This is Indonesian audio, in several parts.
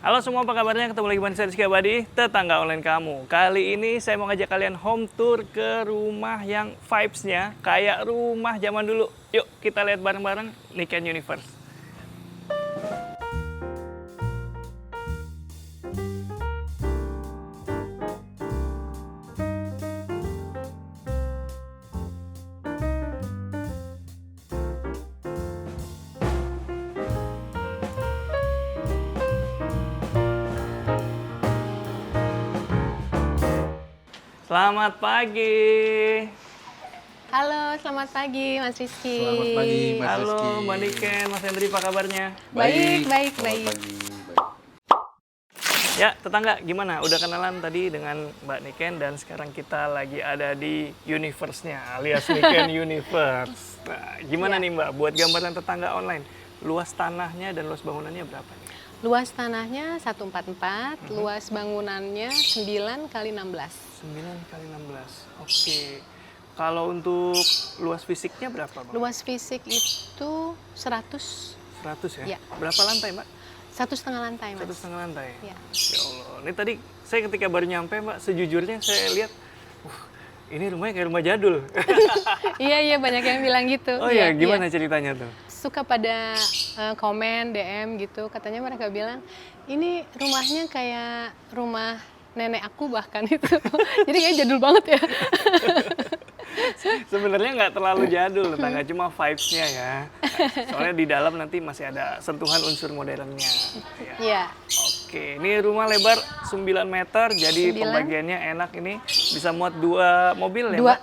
Halo semua, apa kabarnya? Ketemu lagi dengan saya Rizky Abadi, tetangga online kamu. Kali ini saya mau ngajak kalian home tour ke rumah yang vibes-nya kayak rumah zaman dulu. Yuk kita lihat bareng-bareng Niken Universe. Selamat pagi. Halo, selamat pagi Mas Rizky. Selamat pagi Mas Halo Rizky. Mbak Niken, Mas Hendri, apa kabarnya? Baik. Selamat pagi. Ya, tetangga, gimana? Udah kenalan tadi dengan Mbak Niken dan sekarang kita lagi ada di Universe-nya, alias Niken Universe. Nah, gimana Ya. nih Mbak, buat gambaran tetangga online? Luas tanahnya dan luas bangunannya berapa nih? Luas tanahnya 144, luas bangunannya 9 kali 16. 9 kali 16. Oke. Kalau untuk luas fisiknya berapa, Bang? Luas fisik itu 100, 100 ya? Ya. Berapa lantai, Mbak? 1,5 lantai, Mas. 1,5 lantai? Ya. Ya Allah. Ini tadi saya ketika baru nyampe, Mbak, sejujurnya saya lihat, ini rumahnya kayak rumah jadul. Iya, banyak yang bilang gitu. Oh iya, gimana ceritanya tuh? Suka pada komen, DM gitu, katanya mereka bilang, ini rumahnya kayak rumah nenek aku bahkan itu. Jadi kayak jadul banget ya. Sebenarnya nggak terlalu jadul, tetangga, cuma vibes-nya ya. Soalnya di dalam nanti masih ada sentuhan unsur modernnya. Ya. Iya. Oke, ini rumah lebar 9 meter, jadi 9. pembagiannya enak ini. Bisa muat 2 mobil ya, Dua, Mbak?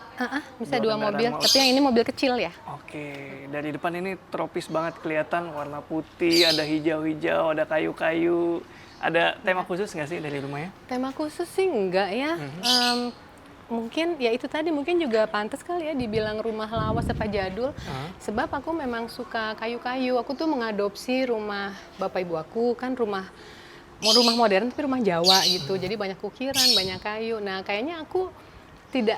bisa Dua 2 kendaraan mobil, maut. tapi yang ini mobil kecil ya. Oke, dari depan ini tropis banget kelihatan, warna putih, ada hijau-hijau, ada kayu-kayu. Ada tema khusus nggak sih dari rumahnya? Tema khusus sih enggak ya. Mungkin ya itu tadi, mungkin juga pantas kali ya dibilang rumah lawas apa jadul. Sebab aku memang suka kayu-kayu. Aku tuh mengadopsi rumah bapak ibu aku, kan rumah modern tapi rumah Jawa gitu. Jadi banyak ukiran, banyak kayu. Nah, kayaknya aku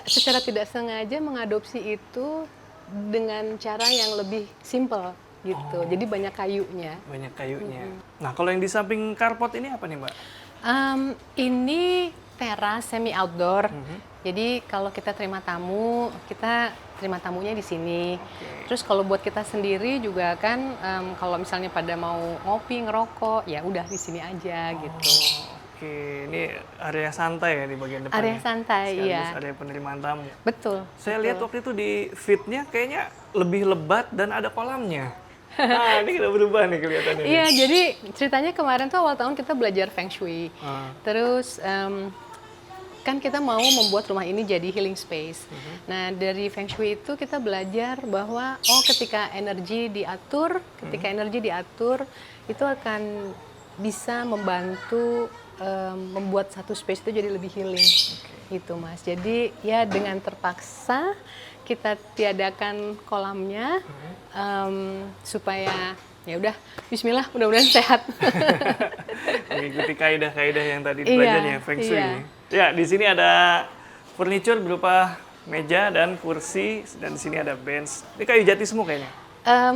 secara tidak sengaja mengadopsi itu dengan cara yang lebih simple gitu. Jadi banyak kayunya. Banyak kayunya. Nah, kalau yang di samping carport ini apa nih, Mbak? Ini teras semi outdoor. Jadi kalau kita terima tamunya di sini. Terus kalau buat kita sendiri juga kan, kalau misalnya pada mau ngopi, ngerokok, ya udah di sini aja gitu. Oke, ini area santai ya di bagian depan. Area santai, Sekaligus iya. area penerimaan tamu. Betul. Saya lihat waktu itu di feed-nya kayaknya lebih lebat dan ada kolamnya. Nah, ini udah berubah nih kelihatannya. Iya, jadi ceritanya kemarin tuh awal tahun kita belajar Feng Shui. Terus kan kita mau membuat rumah ini jadi healing space. Nah, dari Feng Shui itu kita belajar bahwa ketika energi diatur, itu akan bisa membantu membuat satu space itu jadi lebih healing. Gitu, Mas. Jadi ya dengan terpaksa kita tiadakan kolamnya supaya ya udah Bismillah, mudah-mudahan sehat. Mengikuti kaidah-kaidah yang tadi dipelajari ya, Feng Shui. Iya. Ya, di sini ada furniture berupa meja dan kursi, dan di sini ada bench. Ini kayu jati semua kayaknya.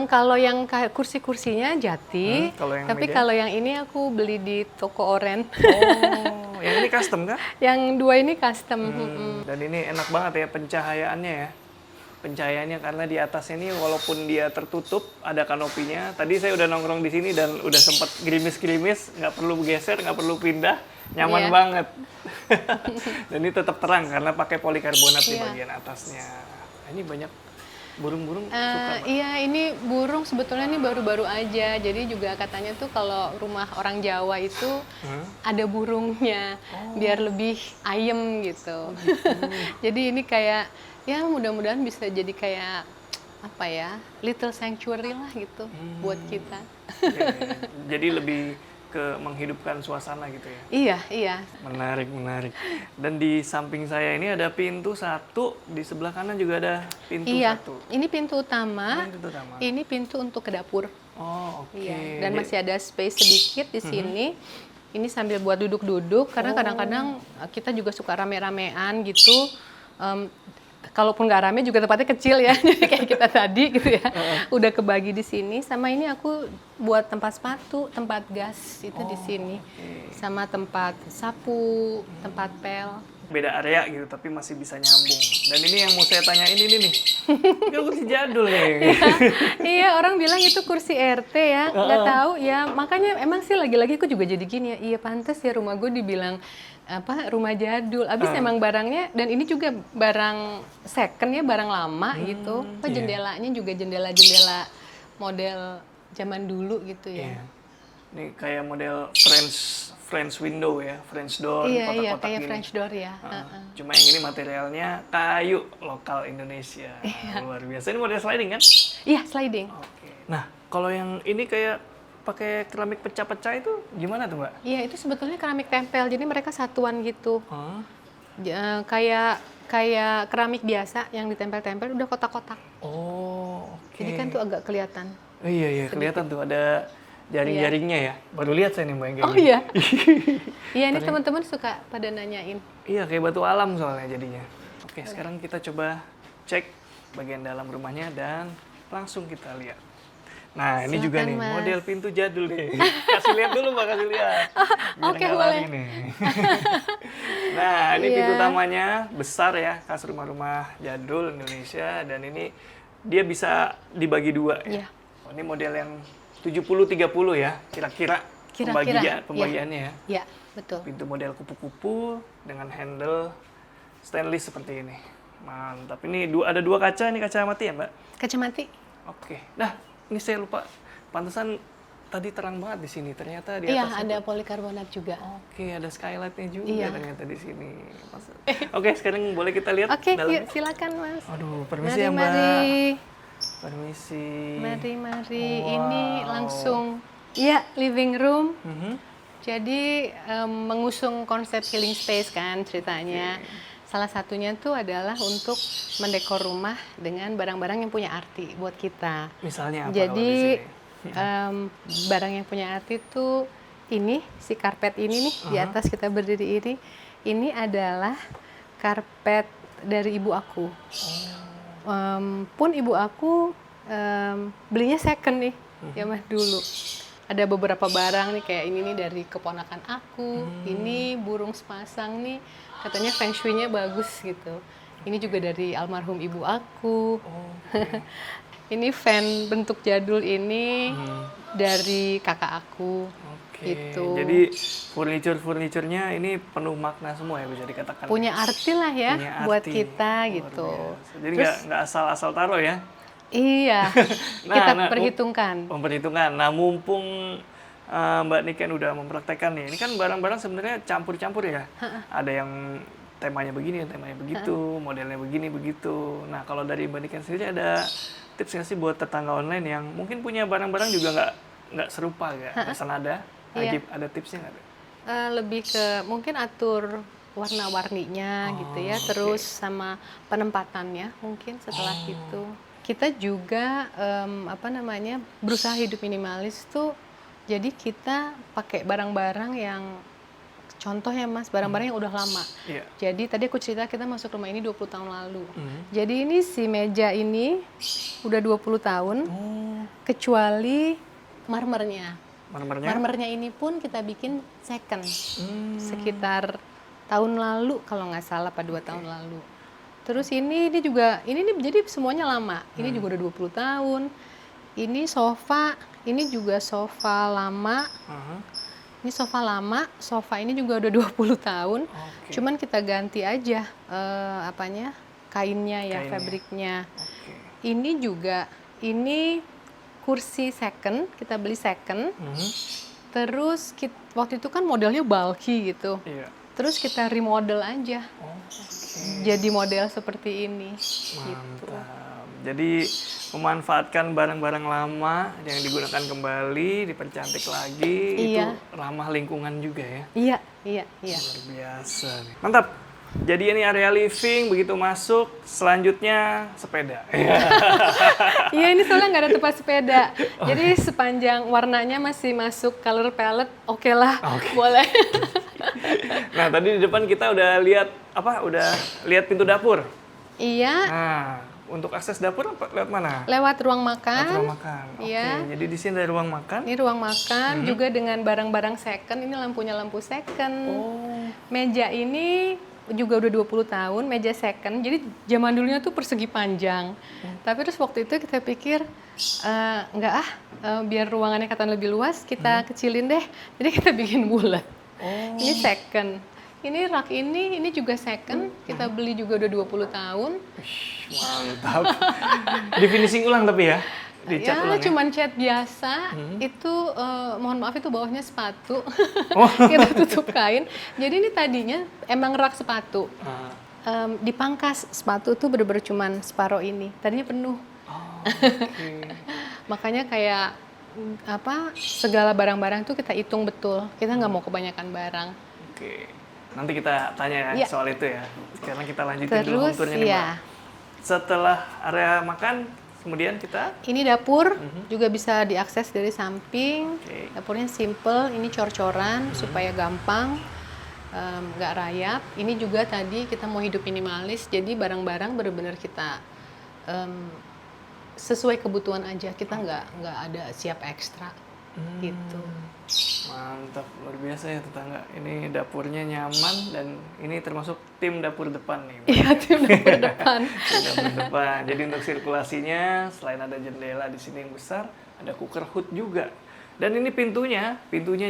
Kalau yang kursi-kursinya jati, kalau yang tapi meja? kalau yang ini aku beli di toko oren. Oh, yang ini custom kan? Yang 2 ini custom. Dan ini enak banget ya pencahayaannya ya. Pencahayaannya karena di atasnya ini walaupun dia tertutup ada kanopinya. Tadi saya udah nongkrong di sini dan udah sempat gerimis-gerimis, nggak perlu bergeser, nggak perlu pindah, nyaman Iya. banget. Dan ini tetap terang karena pakai polikarbonat di Iya. bagian atasnya. Ini banyak burung-burung suka. Mbak. Iya, ini burung sebetulnya ini baru-baru aja. Jadi juga katanya tuh kalau rumah orang Jawa itu ada burungnya, biar lebih ayem gitu. Jadi ini kayak ya mudah-mudahan bisa jadi kayak apa ya, little sanctuary lah gitu buat kita. Oke. Jadi lebih ke menghidupkan suasana gitu ya. Iya. Menarik. Dan di samping saya ini ada pintu satu, di sebelah kanan juga ada pintu Iya, satu. ini pintu utama. Ini pintu utama. Ini pintu untuk ke dapur. Oh, oke. Iya. Dan masih ada space sedikit di sini. Ini sambil buat duduk-duduk karena kadang-kadang kita juga suka rame-ramean gitu. kalaupun nggak rame juga tempatnya kecil ya, jadi kayak kita tadi gitu ya. Udah kebagi di sini. Sama ini aku buat tempat sepatu, tempat gas itu di sini. Sama tempat sapu, tempat pel. Beda area gitu, tapi masih bisa nyambung. Dan ini yang mau saya tanyain ini nih. Ini kursi jadul nih. Iya, orang bilang itu kursi RT ya. Nggak tahu ya. Makanya emang sih lagi-lagi aku juga jadi gini ya. Iya pantas ya rumah gue dibilang apa rumah jadul. Abis emang barangnya, dan ini juga barang second ya, barang lama gitu. Apa jendelanya juga jendela-jendela model zaman dulu gitu ya. Iya. Ini kayak model French window ya, French door, Iya, kotak-kotak kayak gini. French door ya. Cuma yang ini materialnya kayu lokal Indonesia. Luar biasa. Ini model sliding kan? Iya, sliding. Oke. Nah, kalau yang ini kayak pakai keramik pecah-pecah itu gimana tuh, Mbak? Iya, itu sebetulnya keramik tempel. Jadi mereka satuan gitu. Hah? Kayak keramik biasa yang ditempel-tempel udah kotak-kotak. Oh, oke. Jadi kan tuh agak kelihatan. Oh, iya, kelihatan tuh ada jaring-jaringnya ya. Baru lihat saya nih Mbak yang kayak Oh gini. iya. Iya, ini teman-teman suka pada nanyain. Iya, kayak batu alam soalnya jadinya. Oke, sekarang kita coba cek bagian dalam rumahnya dan langsung kita lihat. Nah, ini juga Silakan, nih, Mas. model pintu jadul nih. Kasih lihat dulu Mbak, kasih lihat. Biar Oke, nggak boleh. lari nih. Nah, ini Iya. pintu utamanya besar ya, khas rumah-rumah jadul Indonesia. Dan ini dia bisa dibagi dua ya. Iya. Oh, ini model yang 70-30 ya, kira-kira Kira-kira, pembagiannya ya. Iya, betul. Pintu model kupu-kupu dengan handle stainless seperti ini. Mantap. Ini ada dua kaca, ini kaca mati ya, Mbak? Kaca mati. Oke. Nah, ini saya lupa. Pantesan tadi terang banget di sini. Ternyata di Iya, atas ada polikarbonat juga. Oke, ada skylightnya juga Iya. ternyata di sini. Oke, sekarang boleh kita lihat Oke, dalamnya? yuk silakan Mas. Aduh, permisi Mari, ya, Mbak. mari. Permisi. Mari. Wow. Ini langsung, ya living room. Mhm. Jadi mengusung konsep healing space kan ceritanya. Salah satunya tuh adalah untuk mendekor rumah dengan barang-barang yang punya arti buat kita. Misalnya apa kalau di Jadi sini? barang yang punya arti tuh ini, si karpet ini nih di atas kita berdiri ini adalah karpet dari ibu aku. Pun ibu aku belinya second nih, ya Mas dulu. Ada beberapa barang nih kayak ini nih dari keponakan aku, ini burung sepasang nih, katanya feng shui-nya bagus gitu. Ini juga dari almarhum ibu aku. Ini fan bentuk jadul ini dari kakak aku. Oke. Gitu. Jadi furniturnya ini penuh makna semua ya bisa dikatakan. Punya arti lah ya Punya buat arti. kita Luar gitu. biasa. Jadi Terus nggak asal-asal taruh ya. iya, Nah, kita nah, perhitungkan. Memperhitungkan. Nah, mumpung Mbak Niken udah mempraktekkan nih, ini kan barang-barang sebenarnya campur-campur ya. Ada yang temanya begini, temanya begitu, modelnya begini, begitu. Nah, kalau dari Mbak Niken sendiri ada tips nggak sih buat tetangga online yang mungkin punya barang-barang juga nggak serupa, nggak senada? Iya. Ada tipsnya nggak? Lebih ke mungkin atur warna-warninya gitu ya, terus sama penempatannya mungkin setelah itu. Kita juga berusaha hidup minimalis tuh, jadi kita pakai barang-barang yang contoh ya Mas, barang-barang yang udah lama. Iya. Jadi tadi aku cerita kita masuk rumah ini 20 tahun lalu. Jadi ini si meja ini udah 20 tahun, kecuali marmernya. Marmernya? Marmernya ini pun kita bikin second, sekitar tahun lalu kalau nggak salah, 2 tahun lalu. Terus ini juga, ini jadi semuanya lama. Ini juga udah 20 tahun. Ini sofa, ini juga sofa lama. Ini sofa lama, sofa ini juga udah 20 tahun. Oke. Cuman kita ganti aja kainnya ya, Kainnya. fabriknya. Oke. Ini juga, ini kursi second, kita beli second. Terus waktu itu kan modelnya bulky gitu. Iya. Terus kita remodel aja. Jadi model seperti ini. Gitu. Mantap. Jadi memanfaatkan barang-barang lama yang digunakan kembali, dipercantik lagi, Iya. itu ramah lingkungan juga ya. Iya. Luar biasa. Nih. Mantap. Jadi ini area living, begitu masuk, selanjutnya sepeda. Iya, ini soalnya nggak ada tempat sepeda. Jadi sepanjang warnanya masih masuk color palette, oke lah, boleh. Nah, tadi di depan kita udah lihat pintu dapur. Iya, Nah, untuk akses dapur lewat mana? lewat ruang Lewat makan. ruang makan. Oke, Iya. jadi di sini ada ruang makan. Ini ruang makan juga dengan barang-barang second. Ini lampunya lampu second. Oh, Meja ini juga udah 20 tahun, meja second. Jadi zaman dulunya tuh persegi panjang. Tapi terus waktu itu kita pikir, biar ruangannya kelihatan lebih luas, kita kecilin deh. Jadi kita bikin bulat. oh, Ini second. Ini rak ini juga second. Kita beli juga udah 20 tahun. mantap. Di finishing ulang tapi ya? Dicat Ya, ulang ya? cuman cat biasa. Itu mohon maaf itu bawahnya sepatu. Oh. Kita tutup kain. Jadi ini tadinya emang rak sepatu. Ah. Dipangkas sepatu tuh bener-bener cuman separuh ini. Tadinya penuh. Oh, oke. Makanya kayak segala barang-barang tuh kita hitung betul. Kita nggak mau kebanyakan barang. Oke. Nanti kita tanya ya Iya. soal itu ya. Sekarang kita lanjutin dulu home Terus tournya nih, Mbak. ya, Setelah area makan, kemudian kita ini dapur juga bisa diakses dari samping. Oke. Dapurnya simple, ini cor-coran supaya gampang, nggak rayap. Ini juga tadi kita mau hidup minimalis, jadi barang-barang benar-benar kita sesuai kebutuhan aja. Kita nggak ada siap ekstra gitu. mantap, luar biasa ya tetangga. Ini dapurnya nyaman dan ini termasuk tim dapur depan nih, Mbak. Iya, tim dapur depan. Tim dapur depan. Jadi untuk sirkulasinya selain ada jendela di sini yang besar, ada cooker hood juga. Dan ini pintunya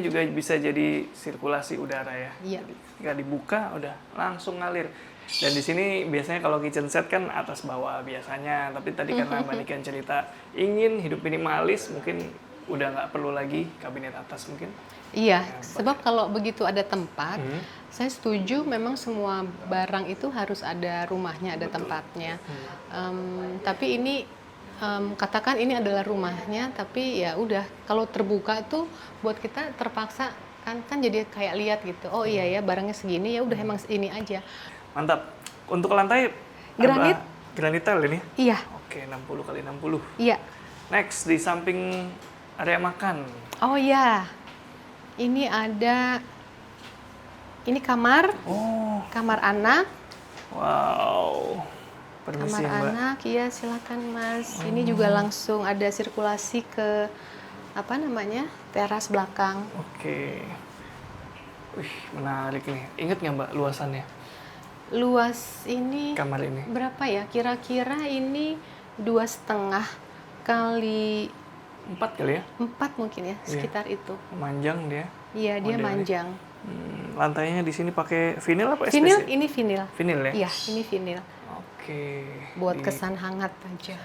juga bisa jadi sirkulasi udara ya. Iya. Jadi ketika dibuka udah langsung ngalir. Dan di sini biasanya kalau kitchen set kan atas bawah biasanya, tapi tadi karena Mbak Niken cerita ingin hidup minimalis, mungkin udah nggak perlu lagi kabinet atas mungkin. Iya, sebab kalau begitu ada tempat, saya setuju memang semua barang itu harus ada rumahnya, ada tempatnya. Tapi ini katakan ini adalah rumahnya, tapi ya udah kalau terbuka tuh buat kita terpaksa kan jadi kayak lihat gitu. Oh iya ya barangnya segini ya udah emang ini aja. Mantap. Untuk lantai Granit. Granit tile ini. Iya, Oke, 60 kali 60. iya. Next di samping area makan. Oh iya, ini ini kamar, kamar anak. Wow. Permisi Kamar ya, Mbak. anak, iya silakan Mas. Ini juga langsung ada sirkulasi ke teras belakang. Oke. Wih, menarik nih. Ingat nggak Mbak luasannya Luas ini kamar ini? berapa ya? Kira-kira ini 2,5 kali 4 kali ya? 4 mungkin ya, sekitar itu. Manjang dia. Iya, dia Modelnya. manjang. Lantainya di sini pakai vinil apa Vinil, SPC? ini vinil. Vinil ya? Iya, ini vinil. Oke. Buat Di- kesan hangat aja.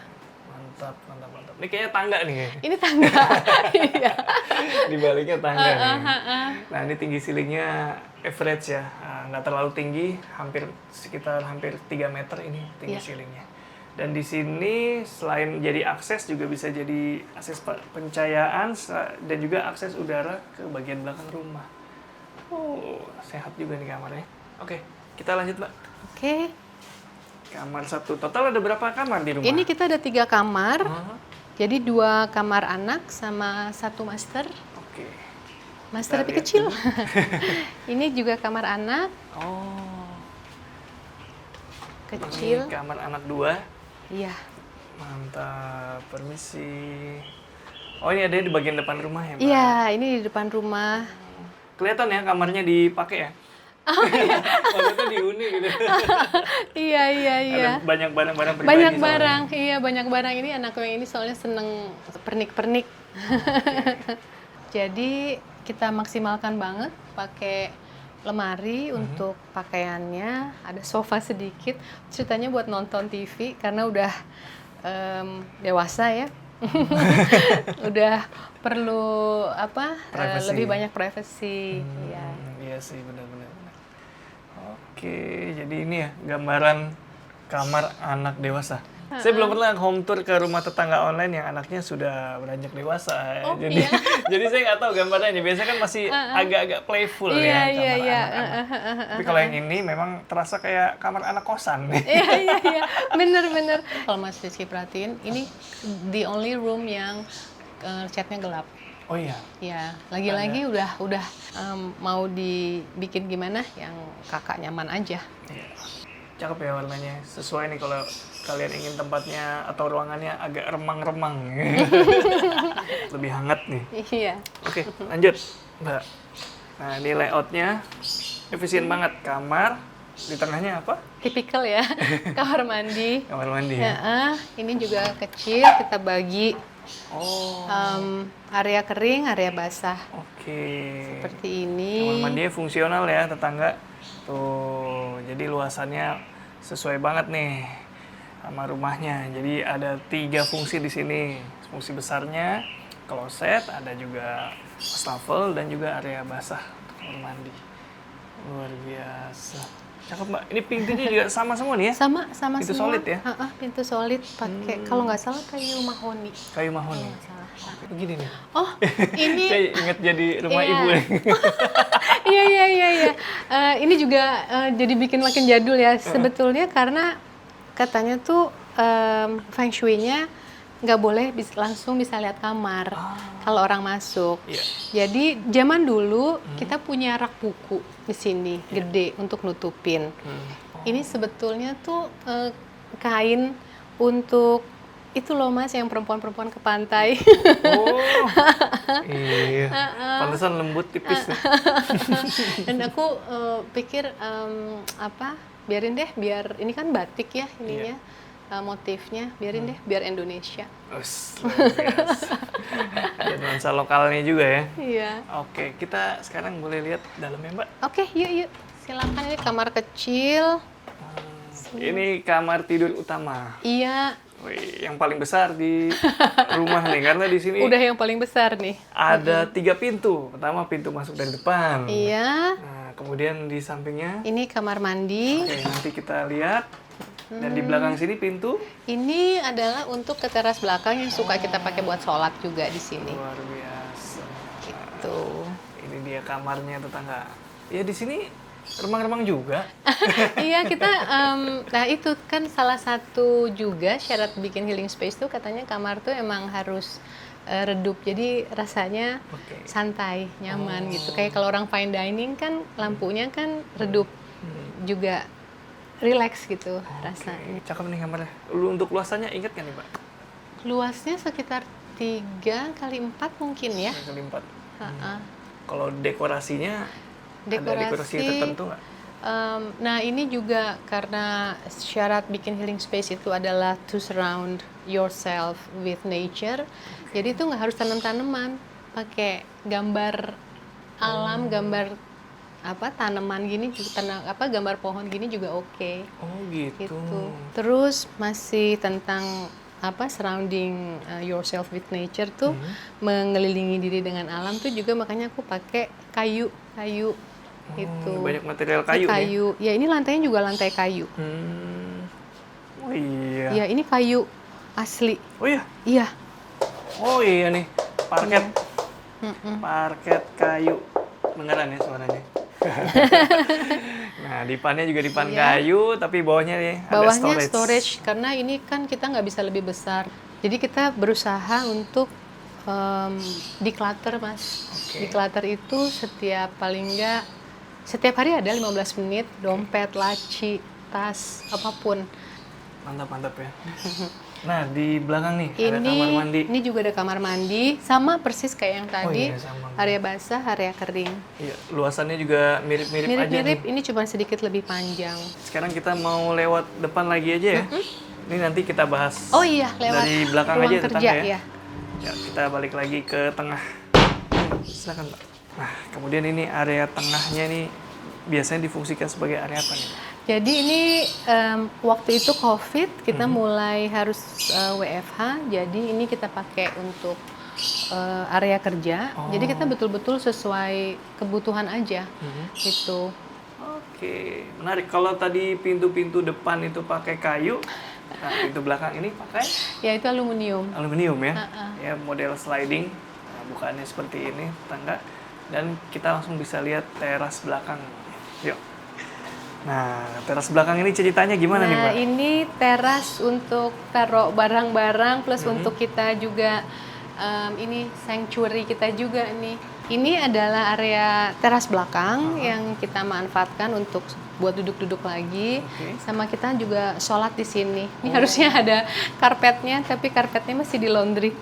Mantap, mantap, mantap. Ini kayaknya tangga nih. Ini tangga. Iya. Di baliknya tangga nih. Nah, ini tinggi ceilingnya average ya. Nggak terlalu tinggi, sekitar hampir 3 meter ini tinggi Iya. ceilingnya. Dan di sini selain jadi akses juga bisa jadi akses pencahayaan dan juga akses udara ke bagian belakang rumah. Oh, sehat juga nih kamarnya. Oke, kita lanjut, Mbak. Oke. Kamar satu. Total ada berapa kamar di rumah? Ini kita ada 3 kamar. Oh, Jadi 2 kamar anak sama 1 master. oke. Master Kita tapi lihat kecil. Ini juga kamar anak Oh, kecil. ini kamar anak 2. Iya. Mantap, permisi. Oh, ini ada di bagian depan rumah ya, Mbak? Iya, ini di depan rumah. Kelihatan ya kamarnya dipakai ya? Oh, iya. Maksudnya dihuni gitu. Iya, iya, iya. Ada banyak barang-barang pribadi Banyak soalnya. barang. Iya, banyak barang. Ini anakku yang ini soalnya seneng pernik-pernik. Jadi kita maksimalkan banget pakai lemari untuk pakaiannya. Ada sofa sedikit. Ceritanya buat nonton TV karena udah dewasa ya. Udah perlu Privacy. lebih banyak privacy. Iya. Iya sih, benar-benar. Oke, jadi ini ya gambaran kamar anak dewasa. Saya belum pernah home tour ke rumah tetangga online yang anaknya sudah beranjak dewasa. Oh, Jadi, iya. jadi saya nggak tahu gambarannya. Biasanya kan masih agak-agak playful Iya, ya iya, kamar iya. anak-anak. Tapi kalau yang ini memang terasa kayak kamar anak kosan. Iya, iya, iya. Bener. Kalau Mas Rizky perhatiin, ini the only room yang catnya gelap. Oh iya. Ya, lagi-lagi udah mau dibikin gimana yang kakak nyaman aja. Iya. Cakep ya warnanya. Sesuai nih kalau kalian ingin tempatnya atau ruangannya agak remang-remang. Lebih hangat nih. Iya. Oke, lanjut, Mbak. Nah, ini layoutnya efisien banget. Kamar, di tengahnya apa? Tipikal ya. Kamar mandi. Kamar mandi Ya, ya? ini juga kecil, kita bagi Oh, area kering, area basah. oke. Seperti ini. Kamar mandinya fungsional ya, tetangga. Tuh, jadi luasannya sesuai banget nih sama rumahnya. Jadi ada 3 fungsi di sini. Fungsi besarnya, kloset, ada juga wastafel dan juga area basah untuk kamar mandi. Luar biasa. Cakep Mbak. Ini pintunya juga sama semua nih ya? Sama Pintu semua. solid ya? Pintu solid pakai kalau nggak salah kayu mahoni. Kayu mahoni. Nggak salah. Begini nih. Oh, ini Saya ingat jadi rumah Iya. ibu nih. Iya. Ini juga jadi bikin makin jadul ya. Sebetulnya karena katanya tuh feng shui-nya nggak boleh langsung bisa lihat kamar kalau orang masuk. Iya. Jadi zaman dulu kita punya rak buku di sini gede untuk nutupin. Ini sebetulnya tuh kain untuk itu loh Mas yang perempuan-perempuan ke pantai. Oh, iya. Pantesan lembut tipis nih. Dan aku pikir biarin deh biar ini kan batik ya ininya motifnya biarin deh biar Indonesia. Us, luar biasa. Ada nuansa lokalnya juga ya. Iya. Oke, kita sekarang boleh lihat dalamnya Mbak. Oke, yuk. Silakan ini kamar kecil. Ini kamar tidur utama. Iya, Wih, yang paling besar di rumah nih, karena di sini udah yang paling besar nih. ada 3 pintu. Pertama pintu masuk dari depan. Iya. Nah, kemudian di sampingnya, Ini kamar mandi. oke, nanti kita lihat. Dan di belakang sini pintu. Ini adalah untuk ke teras belakang yang suka kita pakai buat sholat juga di sini. Luar biasa. Gitu. Ini dia kamarnya tetangga. Ya di sini remang-remang juga. Iya kita, nah itu kan salah satu juga syarat bikin healing space tuh katanya kamar tuh emang harus redup. Jadi rasanya Oke. santai, nyaman gitu. Kayak kalau orang fine dining kan lampunya kan redup juga relax gitu rasanya. Cakep nih kamarnya. Lu untuk luasannya inget kan nih Mbak? Luasnya sekitar 3 kali 4 mungkin ya. Yang keempat. Ha-ha. Kalau dekorasinya, ada dekorasi tertentu nggak? Nah ini juga karena syarat bikin healing space itu adalah to surround yourself with nature. Jadi itu nggak harus tanam-tanaman, pakai gambar alam, gambar tanaman gini juga gambar pohon gini juga oke. Oh gitu. Gitu. Terus masih tentang surrounding yourself with nature tuh mengelilingi diri dengan alam tuh juga makanya aku pakai kayu itu. Banyak material kayu nih. Kayu. Ya ini lantainya juga lantai kayu. Oh iya. Ya ini kayu asli. Oh iya. Iya. Oh iya nih. Parket. Parket kayu. Beneran ya suaranya. Nah, dipannya juga dipan kayu, tapi bawahnya nih Bawahnya ada storage karena ini kan kita nggak bisa lebih besar. Jadi kita berusaha untuk declutter Mas. Declutter itu paling nggak setiap hari ada 15 menit, dompet, laci, tas, apapun. Mantap ya. Nah, di belakang nih ada kamar mandi. Ini juga ada kamar mandi, sama persis kayak yang tadi. iya, sama. Area basah, area kering. Iya, luasannya juga mirip-mirip aja nih. Mirip-mirip, ini cuma sedikit lebih panjang. Sekarang kita mau lewat depan lagi aja ya. Ini nanti kita bahas. Oh iya, lewat dari belakang ruang aja kerja tetangga ya. Ya, kita balik lagi ke tengah. Silakan, Mbak. Nah, kemudian ini area tengahnya nih biasanya difungsikan sebagai area apa nih, Mbak? Jadi ini waktu itu COVID kita mulai harus WFH, jadi ini kita pakai untuk area kerja. Jadi kita betul-betul sesuai kebutuhan aja gitu. Oke, menarik. Kalau tadi pintu-pintu depan itu pakai kayu, nah pintu belakang ini pakai Ya itu aluminium. aluminium ya. Ya model sliding. Nah, bukannya seperti ini, tangga. Dan kita langsung bisa lihat teras belakang. Yuk. Nah, teras belakang ini ceritanya gimana nih, Mbak? Nah, ini teras untuk taruh barang-barang plus untuk kita juga ini sanctuary kita juga nih. Ini adalah area teras belakang yang kita manfaatkan untuk buat duduk-duduk lagi. Oke. Sama kita juga sholat di sini. Ini harusnya ada karpetnya, tapi karpetnya masih di laundry.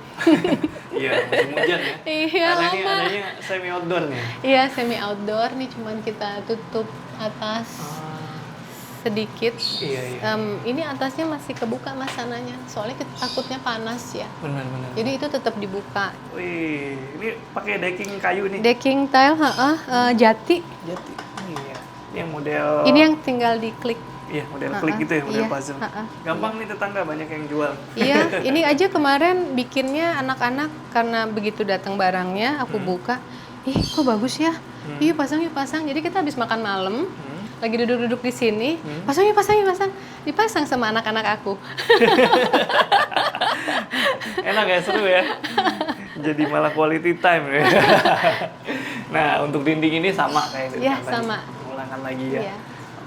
Iya, musim hujan ya. Iya, Karena ini lama. adanya semi outdoor nih. Iya, semi outdoor. Nih cuman kita tutup atas sedikit. Iya, iya. Ini atasnya masih kebuka mas sananya. Soalnya kita takutnya panas ya. Benar-benar. Jadi itu tetap dibuka. Wih, ini pakai decking kayu nih. Decking tile, jati. Jati. Iya. Ini yang model. Ini yang tinggal diklik. Iya, model klik gitu ya, model iya, puzzle. Gampang nih tetangga banyak yang jual. Iya, ini aja kemarin bikinnya anak-anak karena begitu datang barangnya aku buka, ih kok bagus ya, iya pasang yuk pasang. Jadi kita habis makan malam, lagi duduk-duduk di sini, pasang yuk pasang yuk pasang, dipasang sama anak-anak aku. Enak ya, seru ya. Jadi malah quality time ya. Nah, untuk dinding ini sama kayak di Iya, depan tadi. sama. Ulangan lagi ya. Iya.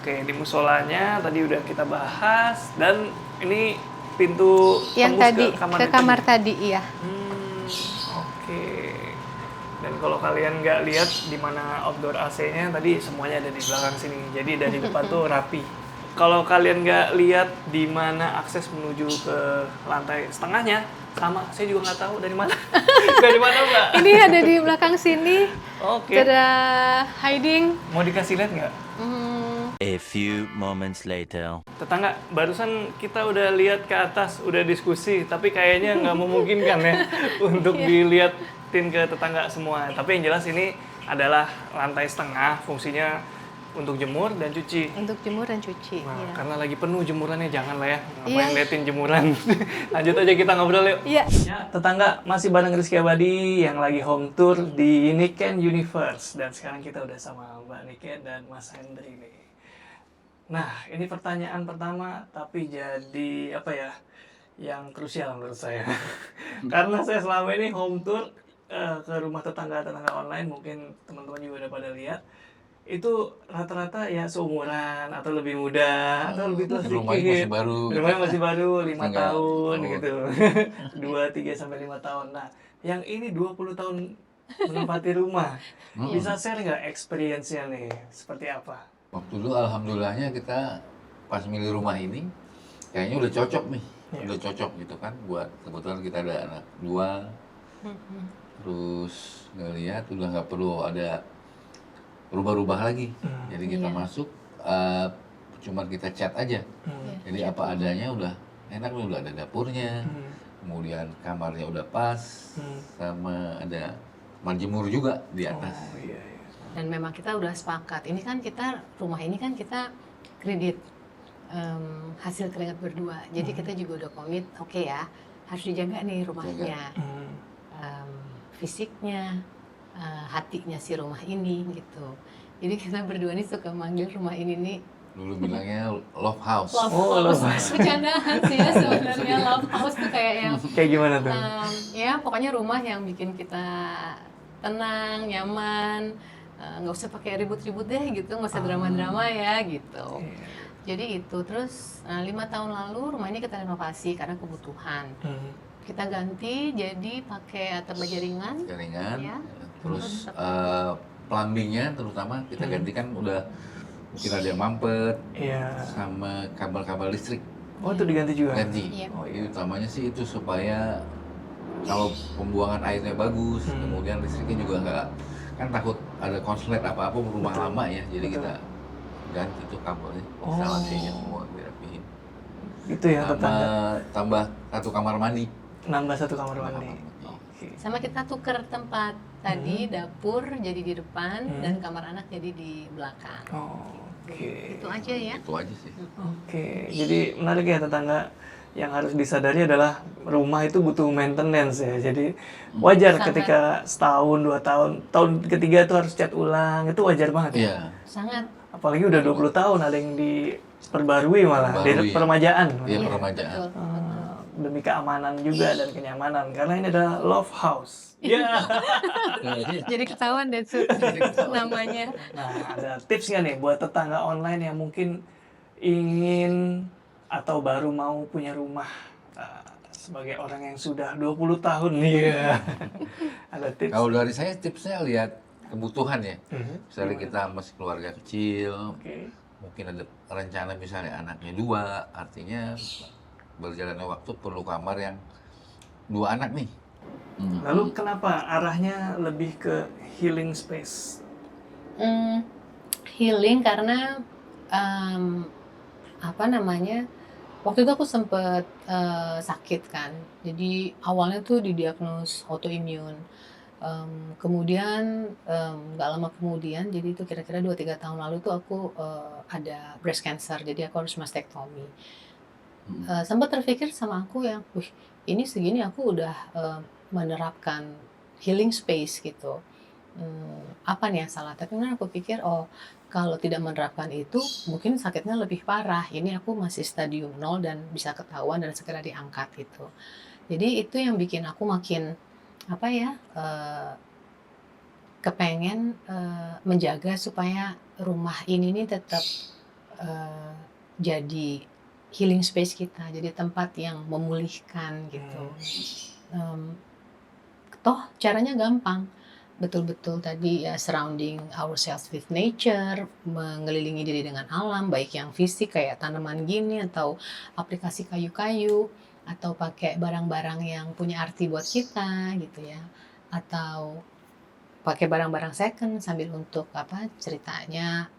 Oke, di musolanya tadi udah kita bahas dan ini pintu Yang tembus tadi ke kamar tadi, iya. Oke. Dan kalau kalian nggak lihat di mana outdoor AC-nya tadi semuanya ada di belakang sini. Jadi dari depan tuh rapi. Kalau kalian nggak lihat di mana akses menuju ke lantai setengahnya, sama saya juga nggak tahu dari mana. Dari mana Mbak? Ini ada di belakang sini, Oke. ada hiding. Mau dikasih lihat nggak? A few moments later. Tetangga, barusan kita udah lihat ke atas, udah diskusi, tapi kayaknya nggak memungkinkan ya untuk dilihatin ke tetangga semua. Tapi yang jelas ini adalah lantai setengah, fungsinya untuk jemur dan cuci. Untuk jemur dan cuci. Nah, Iya. karena lagi penuh jemurannya, jangan lah ya. Ngapain Iya. liatin jemuran. Lanjut aja kita ngobrol yuk. Iya. Ya, tetangga masih bareng Rizky Abadi yang lagi home tour di Niken Universe. Dan sekarang kita udah sama Mbak Niken dan Mas Hendri nih. Nah, ini pertanyaan pertama, tapi jadi apa ya, yang krusial menurut saya. Karena saya selama ini home tour ke rumah tetangga-tetangga online, mungkin teman-teman juga udah pada lihat, itu rata-rata ya seumuran atau lebih muda atau lebih tua sedikit. Rumahnya masih baru. Rumahnya masih baru, 5 Tinggal tahun keluar. gitu. 2, 3, sampai 5 tahun. Nah, yang ini 20 tahun menempati rumah. Bisa share nggak experience-nya nih? Seperti apa? Waktu dulu alhamdulillahnya kita pas milih rumah ini kayaknya udah cocok nih. Udah cocok gitu kan buat kebetulan kita ada anak 2. Terus ngeliat udah nggak perlu ada rubah-rubah lagi. Jadi kita masuk cuma kita cat aja. Jadi apa adanya udah enak nih, udah ada dapurnya. Kemudian kamarnya udah pas sama ada kamar jemur juga di atas. Oh iya, iya. Dan memang kita udah sepakat. Ini kan kita rumah ini kan kita kredit hasil keringat berdua. Jadi kita juga udah komit. Oke ya, harus dijaga nih rumahnya, fisiknya, hatinya si rumah ini gitu. Jadi kita berdua nih suka manggil rumah ini nih Dulu bilangnya love house. love house. Bercandaan sih ya sebenarnya. Love house tuh kayak yang Kayak gimana tuh? ya pokoknya rumah yang bikin kita tenang, nyaman, nggak usah pakai ribut-ribut deh gitu, nggak usah drama-drama ya gitu. Jadi itu terus 5 tahun lalu rumah ini kita renovasi karena kebutuhan. Kita ganti jadi pakai atap baja ringan. Jaringan. Ya. Terus plumbingnya terutama kita gantikan udah mungkin ada yang mampet Iya. sama kabel-kabel listrik Oh, itu diganti juga? ganti. Iya. Jadi utamanya sih itu supaya kalau pembuangan airnya bagus, kemudian listriknya juga nggak, kan takut ada konslet apa-apa rumah lama ya, jadi kita ganti tuh kabelnya, instalasinya semua dirapihin. Itu ya, Sama tetangga. tambah 1 kamar mandi. Nambah 1 kamar mandi. Oke. Sama kita tuker tempat tadi dapur jadi di depan dan kamar anak jadi di belakang. Oke. Itu aja ya. Itu aja sih. Oke. Jadi menarik ya tetangga. Yang harus disadari adalah rumah itu butuh maintenance ya. Jadi wajar Sangat. ketika setahun, 2 tahun, tahun ketiga itu harus cat ulang. Itu wajar banget ya. Iya. Sangat. Apalagi udah 20 tahun ada yang diperbarui malah, Perbarui. di peremajaan. Iya, peremajaan. Demi keamanan juga dan kenyamanan. Karena ini adalah love house. Iya. Jadi ketahuan deh Su, namanya. Nah, ada tips nggak nih buat tetangga online yang mungkin ingin atau baru mau punya rumah sebagai orang yang sudah 20 tahun nih ya. Ada tips? Kalau dari saya tipsnya lihat kebutuhan ya. Misalnya Gimana? kita masih keluarga kecil, Oke. mungkin ada rencana misalnya anaknya 2, artinya berjalannya waktu perlu kamar yang 2 anak nih. Lalu kenapa arahnya lebih ke healing space? Healing karena apa namanya, waktu itu aku sempet sakit kan. Jadi awalnya tuh didiagnos autoimmune. Kemudian nggak lama kemudian, jadi itu kira-kira 2-3 tahun lalu tuh aku ada breast cancer. Jadi aku harus mastektomi. Sempat terpikir sama aku yang, wih ini segini aku udah menerapkan healing space gitu. Apa nih yang salah? Tapi kemudian aku pikir, oh kalau tidak menerapkan itu mungkin sakitnya lebih parah. Ini aku masih stadium 0 dan bisa ketahuan dan segera diangkat gitu. Jadi itu yang bikin aku makin apa ya, kepengen menjaga supaya rumah ini nih tetap jadi healing space kita, jadi tempat yang memulihkan gitu. Toh caranya gampang, betul-betul tadi ya, surrounding ourselves with nature, mengelilingi diri dengan alam, baik yang fisik kayak tanaman gini atau aplikasi kayu-kayu, atau pakai barang-barang yang punya arti buat kita gitu ya, atau pakai barang-barang second sambil untuk apa ceritanya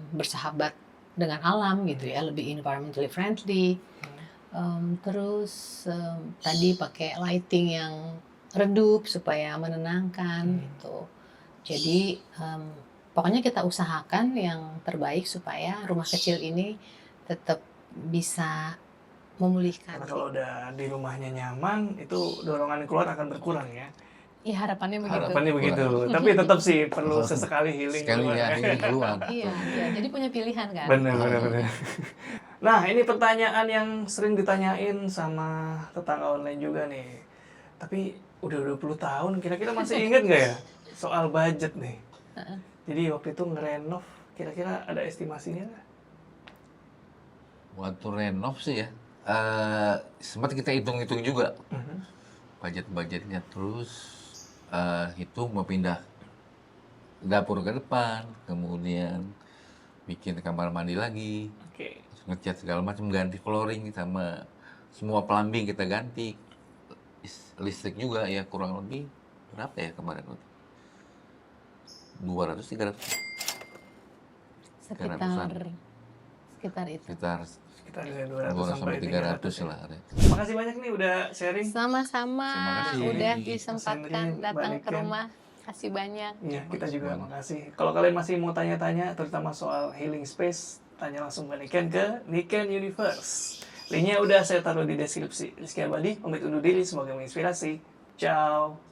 bersahabat dengan alam gitu ya, lebih environmentally friendly. Terus tadi pakai lighting yang redup supaya menenangkan gitu. Jadi pokoknya kita usahakan yang terbaik supaya rumah kecil ini tetap bisa memulihkan. Karena kalau udah di rumahnya nyaman, itu dorongan keluar akan berkurang ya. Ya harapannya begitu. Harapannya begitu. Tapi tetap sih perlu sesekali healing Sekali keluar. ya ini keluar. Iya, iya. Jadi punya pilihan kan. Bener. Nah, ini pertanyaan yang sering ditanyain sama tetangga online juga nih. Tapi udah 20 tahun, kira-kira masih inget nggak ya soal budget nih? Jadi waktu itu ngerenov, kira-kira ada estimasinya nggak? Waktu renov sih ya, sempat kita hitung-hitung juga budget-budgetnya, terus hitung mau pindah dapur ke depan, kemudian bikin kamar mandi lagi, Oke. ngecat segala macam, ganti flooring sama semua plumbing kita ganti, listrik juga ya kurang lebih berapa ya kemarin? 200-300 Sekitar itu. sekitar Kita ada 200 200 sampai 300 300 lah. Makasih banyak nih udah sharing. Sama-sama Terima kasih. udah Mas disempatkan Henry, datang Mbak ke Niken. rumah. Kasih banyak. Iya, kita juga makasih. Kalau kalian masih mau tanya-tanya, terutama soal healing space, tanya langsung ke Niken Universe. Linknya udah saya taruh di deskripsi. Rizky Abadi, pamit undur diri, semoga menginspirasi. Ciao.